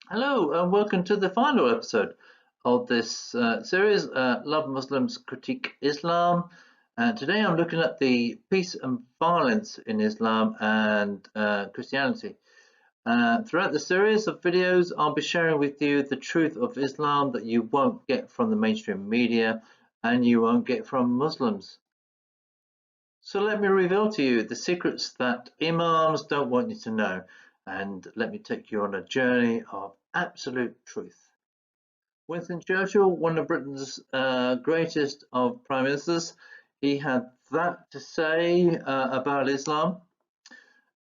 Hello, and welcome to the final episode of this series, Love Muslims Critique Islam. And today I'm looking at the peace and violence in Islam and Christianity. Throughout the series of videos, I'll be sharing with you the truth of Islam that you won't get from the mainstream media and you won't get from Muslims. So let me reveal to you the secrets that imams don't want you to know, and let me take you on a journey of absolute truth. Winston Churchill, one of Britain's greatest of prime ministers, he had that to say about Islam,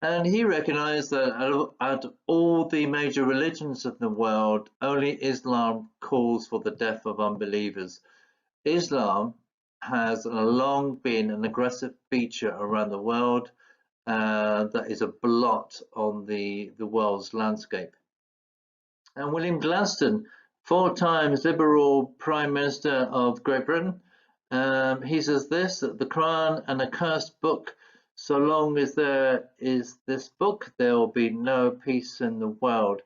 and he recognized that out of all the major religions of the world, only Islam calls for the death of unbelievers. Islam has long been an aggressive feature around the world that is a blot on the world's landscape. And William Gladstone, 4 times Liberal Prime Minister of Great Britain, he says this, that the Quran an accursed book, so long as there is this book, there will be no peace in the world.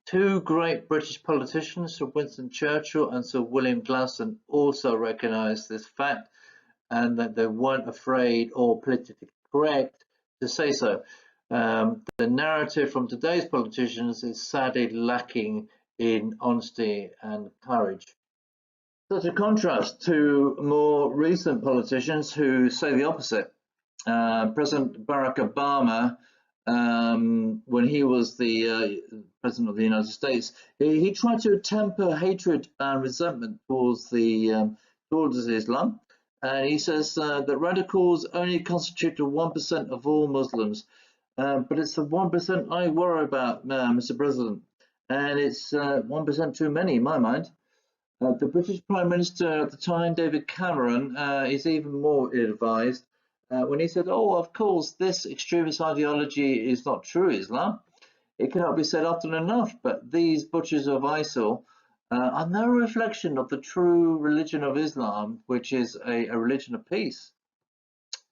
Two great British politicians, Sir Winston Churchill and Sir William Gladstone, also recognised this fact and that they weren't afraid or politically correct to say so. The narrative from today's politicians is sadly lacking in honesty and courage. Such a contrast to more recent politicians who say the opposite. President Barack Obama, when he was the president of the United States, he tried to temper hatred and resentment towards Islam. And he says that radicals only constitute 1% of all Muslims, but it's the 1% I worry about, Mr. President, and it's 1% too many in my mind. The British Prime Minister at the time, David Cameron, is even more ill-advised when he said, "Oh, of course, this extremist ideology is not true Islam. It cannot be said often enough, but these butchers of ISIL are no reflection of the true religion of Islam, which is a religion of peace."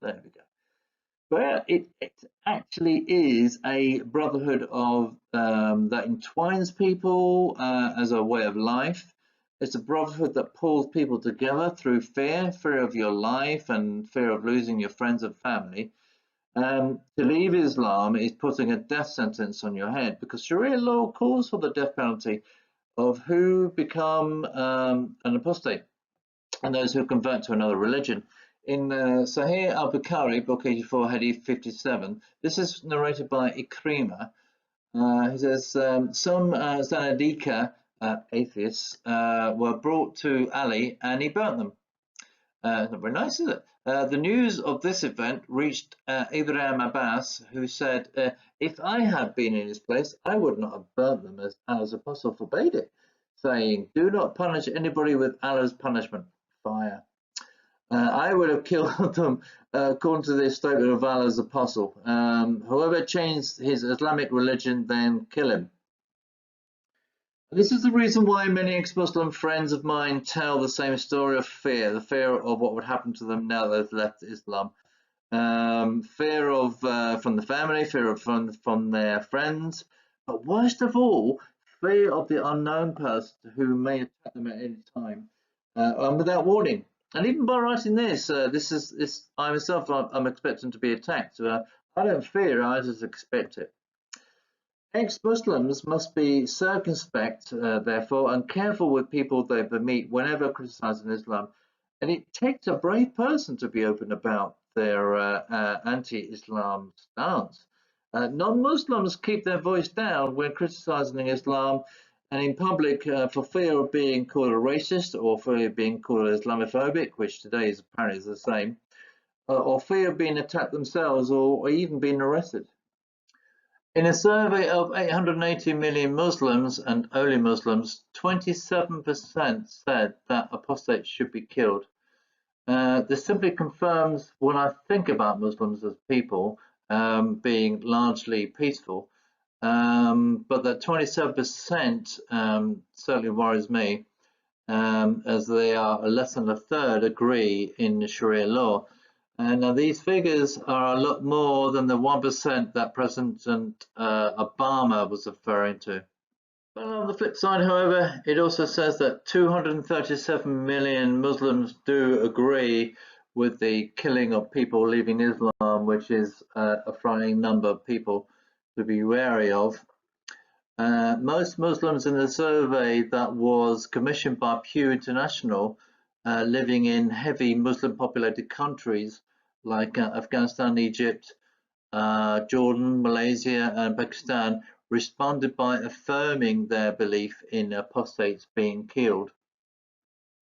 There we go. Well, it actually is a brotherhood of that entwines people as a way of life. It's a brotherhood that pulls people together through fear of your life and fear of losing your friends and family. To leave Islam is putting a death sentence on your head, because Sharia law calls for the death penalty of who become an apostate and those who convert to another religion. In Sahih al-Bukhari, book 84, hadith 57, this is narrated by Ikrimah. He says, some Zanadika atheists were brought to Ali and he burnt them. Not very nice, is it? The news of this event reached Ibrahim Abbas, who said, if I had been in his place, I would not have burnt them as Allah's apostle forbade it, saying, do not punish anybody with Allah's punishment, fire. I would have killed them according to the statement of Allah's apostle. Whoever changed his Islamic religion, then kill him. This is the reason why many ex-Muslim friends of mine tell the same story of fear, the fear of what would happen to them now they've left Islam. Fear of from the family, fear of from their friends, but worst of all, fear of the unknown person who may attack them at any time and without warning. And even by writing this, I myself, I'm expecting to be attacked. I don't fear, I just expect it. Ex-Muslims must be circumspect, therefore, and careful with people they meet whenever criticizing Islam. And it takes a brave person to be open about their anti-Islam stance. Non-Muslims keep their voice down when criticizing Islam and in public for fear of being called a racist or fear of being called Islamophobic, which today is apparently the same, or fear of being attacked themselves or even being arrested. In a survey of 880 million Muslims and only Muslims, 27% said that apostates should be killed. This simply confirms what I think about Muslims as people, being largely peaceful, but that 27% certainly worries me, as they are less than a third agree in Sharia law. And now these figures are a lot more than the 1% that President Obama was referring to. But on the flip side, however, it also says that 237 million Muslims do agree with the killing of people leaving Islam, which is a frightening number of people to be wary of. Most Muslims in the survey that was commissioned by Pew International living in heavy Muslim populated countries like Afghanistan, Egypt, Jordan, Malaysia and Pakistan responded by affirming their belief in apostates being killed.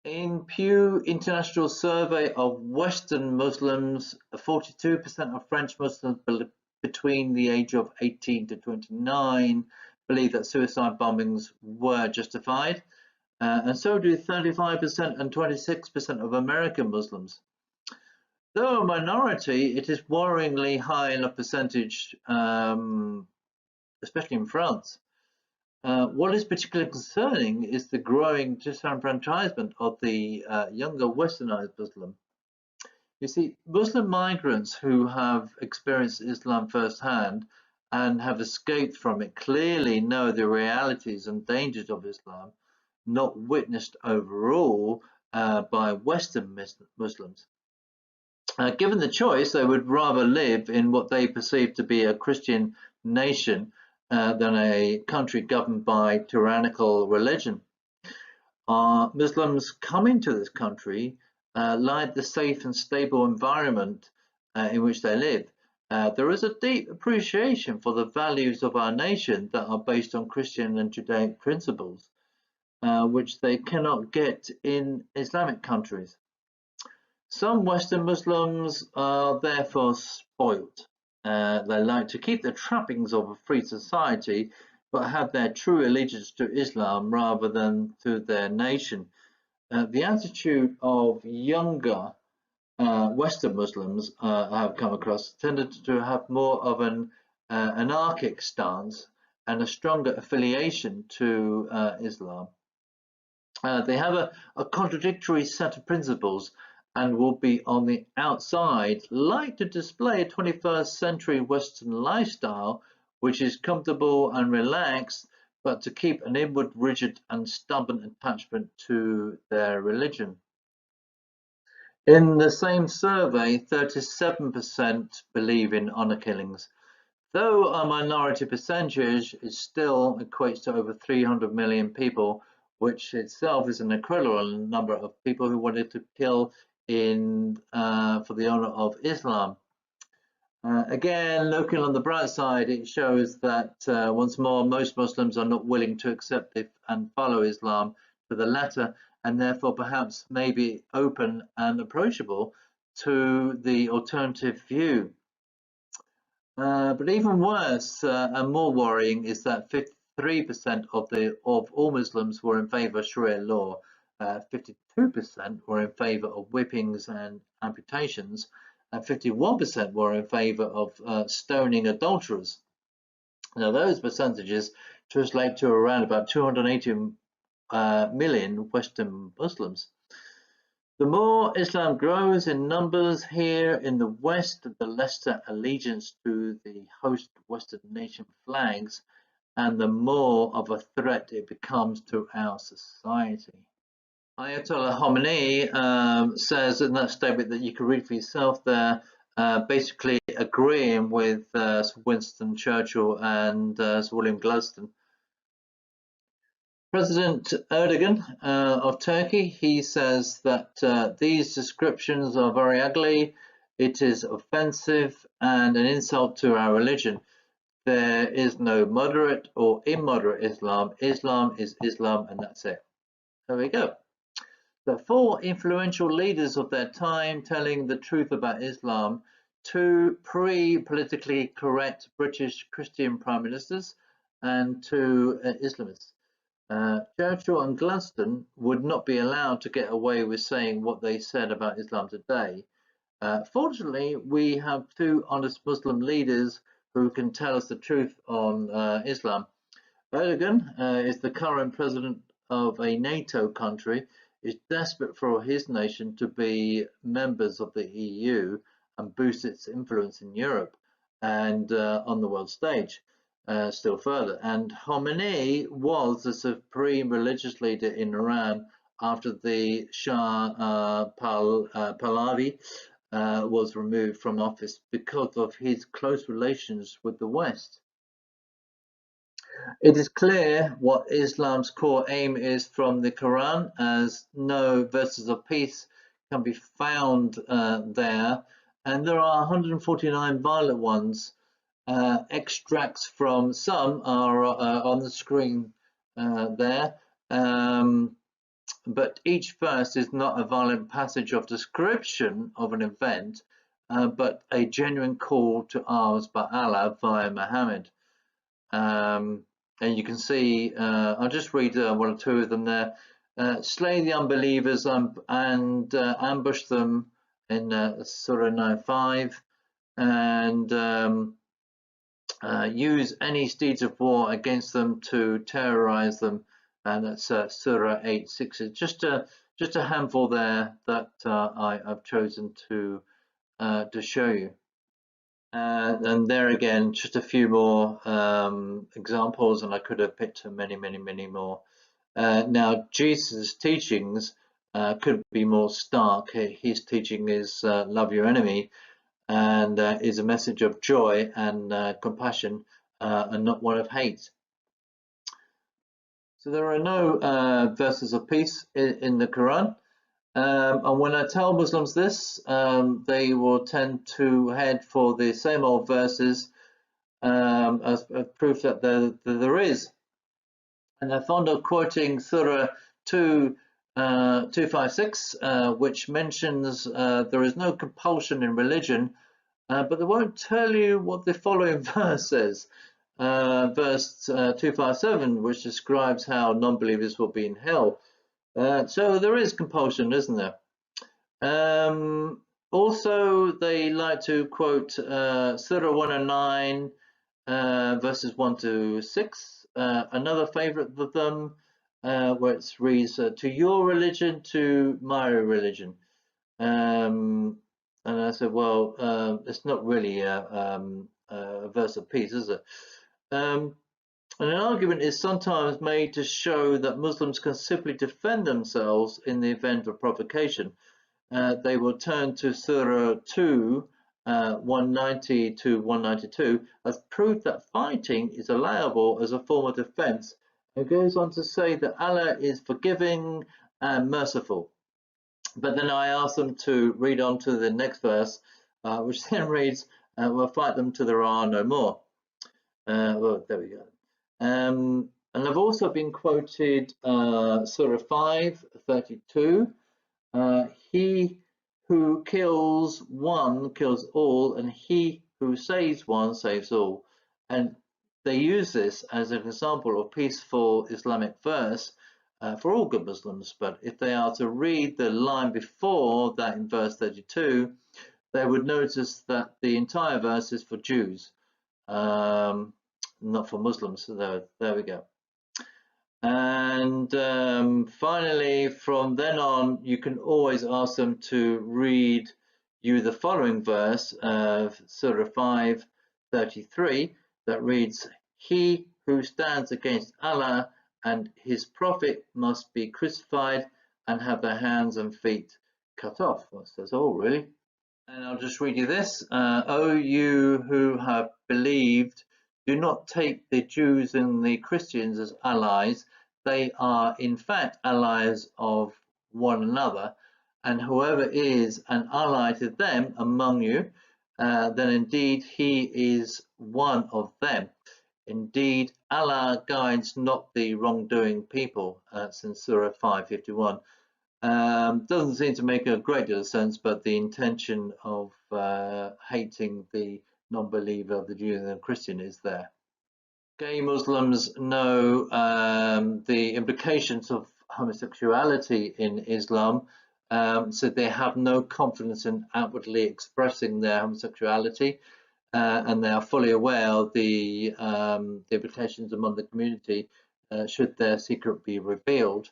In Pew International survey of Western Muslims, 42% of French Muslims between the age of 18 to 29 believe that suicide bombings were justified, and so do 35% and 26% of American Muslims. Though a minority, it is worryingly high in a percentage, especially in France. What is particularly concerning is the growing disenfranchisement of the younger westernized Muslim. You see, Muslim migrants who have experienced Islam firsthand and have escaped from it clearly know the realities and dangers of Islam, not witnessed overall by Western Muslims. Given the choice, they would rather live in what they perceive to be a Christian nation than a country governed by tyrannical religion. Muslims coming to this country like the safe and stable environment in which they live. There is a deep appreciation for the values of our nation that are based on Christian and Judaic principles, which they cannot get in Islamic countries. Some Western Muslims are therefore spoilt. They like to keep the trappings of a free society, but have their true allegiance to Islam rather than to their nation. The attitude of younger Western Muslims I have come across tended to have more of an anarchic stance and a stronger affiliation to Islam. They have a contradictory set of principles and will be on the outside like to display a 21st century Western lifestyle, which is comfortable and relaxed, but to keep an inward rigid and stubborn attachment to their religion. In the same survey, 37% believe in honor killings, though a minority percentage, it still equates to over 300 million people, which itself is an incredible number of people who wanted to kill for the honor of Islam. Again, looking on the bright side, it shows that once more, most Muslims are not willing to accept and follow Islam to the letter, and therefore perhaps may be open and approachable to the alternative view. But even worse and more worrying is that 53% of all Muslims were in favor of Sharia law, 52% were in favor of whippings and amputations, and 51% were in favor of stoning adulterers. Now those percentages translate to around about 280 million Western Muslims. The more Islam grows in numbers here in the West, the less allegiance to the host Western nation flags, and the more of a threat it becomes to our society. Ayatollah Khomeini says in that statement that you can read for yourself there, basically agreeing with Sir Winston Churchill and Sir William Gladstone. President Erdogan of Turkey, he says that these descriptions are very ugly, it is offensive and an insult to our religion. There is no moderate or immoderate Islam. Islam is Islam and that's it. There we go. The four influential leaders of their time telling the truth about Islam, two pre-politically correct British Christian prime ministers and two Islamists. Churchill and Gladstone would not be allowed to get away with saying what they said about Islam today. Fortunately, we have two honest Muslim leaders who can tell us the truth on Islam. Erdogan is the current president of a NATO country, is desperate for his nation to be members of the EU and boost its influence in Europe and on the world stage still further. And Khomeini was the supreme religious leader in Iran after the Shah Pahlavi was removed from office because of his close relations with the West. It is clear what Islam's core aim is from the Quran, as no verses of peace can be found there, and there are 149 violent ones. Extracts from some are on the screen there, but each verse is not a violent passage of description of an event, but a genuine call to arms by Allah via Muhammad. And you can see, I'll just read one or two of them there. Slay the unbelievers and ambush them in Surah 9:5, and use any steeds of war against them to terrorize them, and that's Surah 8:6. It's just a handful there that I've chosen to show you. And there again, just a few more examples, and I could have picked many, many, many more. Now, Jesus' teachings could be more stark. His teaching is love your enemy, and is a message of joy and compassion, and not one of hate. So there are no verses of peace in the Quran. And when I tell Muslims this, they will tend to head for the same old verses as proof that there is. And they're fond of quoting Surah 256, which mentions there is no compulsion in religion, but they won't tell you what the following verse says. Verse 257, which describes how non-believers will be in hell. So there is compulsion, isn't there? Also, they like to quote Surah 109, verses 1 to 6. Another favorite of them, where it reads, to your religion, to my religion. And I said, well, it's not really a verse of peace, is it? And an argument is sometimes made to show that Muslims can simply defend themselves in the event of provocation. They will turn to Surah 2, 190 to 192 as proof that fighting is allowable as a form of defense. It goes on to say that Allah is forgiving and merciful. But then I ask them to read on to the next verse, which then reads, we'll fight them till there are no more. Well, there we go. And I've also been quoted Surah 5:32. He who kills one kills all, and he who saves one saves all. And they use this as an example of peaceful Islamic verse for all good Muslims. But if they are to read the line before that in verse 32, they would notice that the entire verse is for Jews. Not for Muslims. So there we go. And finally, from then on, you can always ask them to read you the following verse of Surah 5:33 that reads, he who stands against Allah and his prophet must be crucified and have their hands and feet cut off. Well, it says all, really. And I'll just read you this. O you who have believed, do not take the Jews and the Christians as allies. They are in fact allies of one another, and whoever is an ally to them among you, then indeed he is one of them. Indeed, Allah guides not the wrongdoing people. That's in Surah 5:51. Doesn't seem to make a great deal of sense, but the intention of hating the non-believer, the Jew and the Christian, is there. Gay Muslims know the implications of homosexuality in Islam, so they have no confidence in outwardly expressing their homosexuality, and they are fully aware of the implications among the community should their secret be revealed.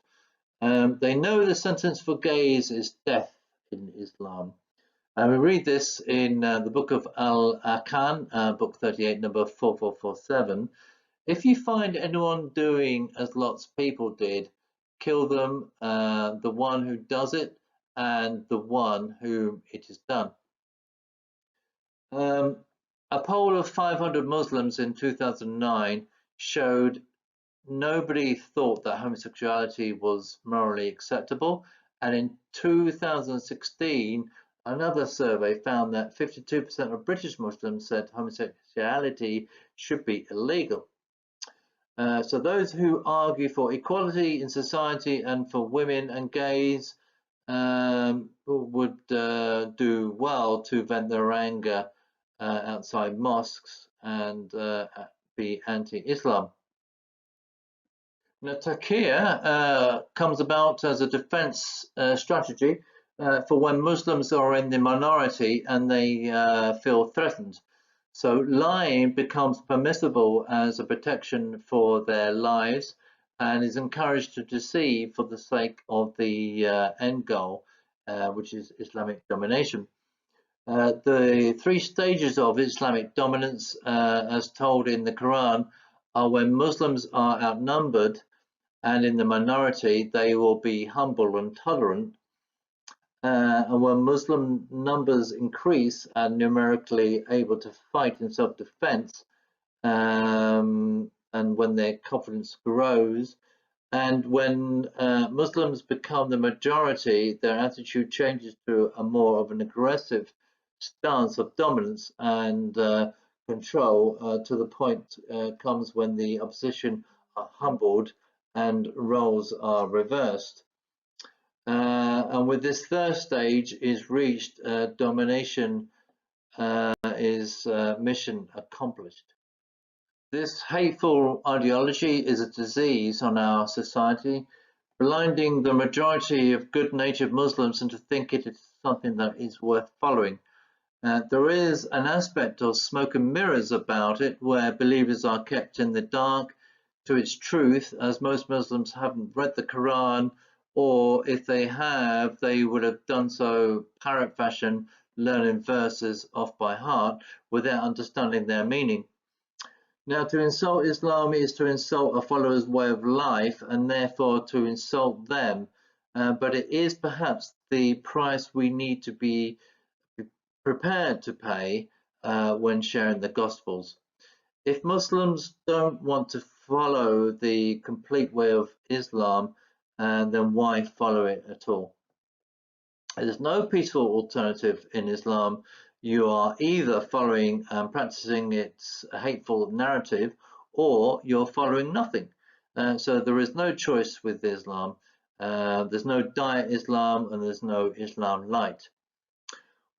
They know the sentence for gays is death in Islam. And we read this in the book of Al-Akan, book 38, number 4447. If you find anyone doing as Lot's people did, kill them, the one who does it and the one whom it is done. A poll of 500 Muslims in 2009 showed nobody thought that homosexuality was morally acceptable, and in 2016 another survey found that 52% of British Muslims said homosexuality should be illegal. So those who argue for equality in society and for women and gays would do well to vent their anger outside mosques and be anti-Islam. Now, Taqiyya comes about as a defense strategy for when Muslims are in the minority and they feel threatened. So lying becomes permissible as a protection for their lives and is encouraged to deceive for the sake of the end goal, which is Islamic domination. The three stages of Islamic dominance, as told in the Quran, are when Muslims are outnumbered and in the minority they will be humble and tolerant. And when Muslim numbers increase and numerically able to fight in self-defense, and when their confidence grows, and when Muslims become the majority, their attitude changes to a more of an aggressive stance of dominance and control, to the point comes when the opposition are humbled and roles are reversed. And with this third stage is reached, domination is mission accomplished. This hateful ideology is a disease on our society, blinding the majority of good-natured Muslims into thinking it is something that is worth following. There is an aspect of smoke and mirrors about it, where believers are kept in the dark to its truth, as most Muslims haven't read the Quran, or if they have, they would have done so parrot fashion, learning verses off by heart without understanding their meaning. Now, to insult Islam is to insult a follower's way of life and therefore to insult them, but it is perhaps the price we need to be prepared to pay when sharing the Gospels. If Muslims don't want to follow the complete way of Islam, then why follow it at all? There's no peaceful alternative in Islam. You are either following and practicing its hateful narrative, or you're following nothing. So there is no choice with Islam. There's no Diet Islam and there's no Islam Light.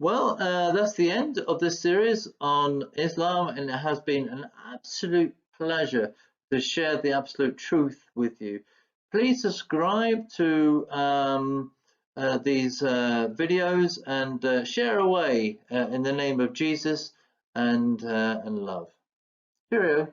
Well, that's the end of this series on Islam, and it has been an absolute pleasure to share the absolute truth with you. Please subscribe to these videos and share away in the name of Jesus and love. Cheerio.